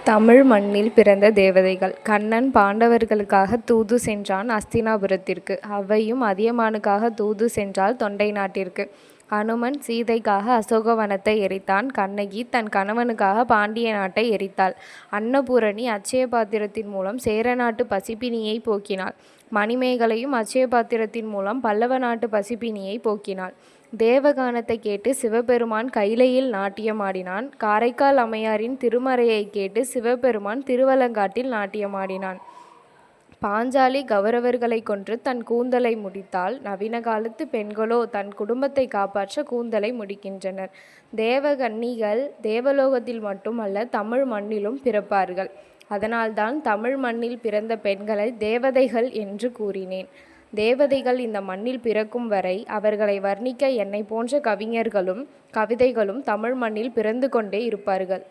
தமிழ் மண்ணில் பிறந்த தேவதைகள். கண்ணன் பாண்டவர்களுக்காக தூது சென்றான் அஸ்தினாபுரத்திற்கு. அவ்வையும் அதியமானுக்காக தூது சென்றாள் தொண்டை நாட்டிற்கு. அனுமன் சீதைக்காக அசோகவனத்தை எரித்தான். கண்ணகி தன் கணவனுக்காக பாண்டிய நாட்டை எரித்தாள். அன்னபூரணி அட்சய பாத்திரத்தின் மூலம் சேர நாட்டு பசிப்பினியை போக்கினாள். மணிமேகலையும் அட்சய பாத்திரத்தின் மூலம் பல்லவ நாட்டு பசிப்பினியை போக்கினாள். தேவகானத்தை கேட்டு சிவபெருமான் கைலையில் நாட்டியமாடினான். காரைக்கால் அம்மையாரின் திருமறையை கேட்டு சிவபெருமான் திருவலங்காட்டில் நாட்டியமாடினான். பாஞ்சாலி கௌரவர்களை கொன்று தன் கூந்தலை முடித்தாள். நவீன காலத்து பெண்களோ தன் குடும்பத்தை காப்பாற்ற கூந்தலை முடிக்கின்றனர். தேவகன்னிகள் தேவலோகத்தில் மட்டுமல்ல, தமிழ் மண்ணிலும் பிறப்பார்கள். அதனால்தான் தமிழ் மண்ணில் பிறந்த பெண்களை தேவதைகள் என்று கூறினேன். தேவதைகள் இந்த மண்ணில் பிறக்கும் வரை அவர்களை வர்ணிக்க என்னை போன்ற கவிஞர்களும் கவிதைகளும் தமிழ் மண்ணில் பிறந்து கொண்டே இருப்பார்கள்.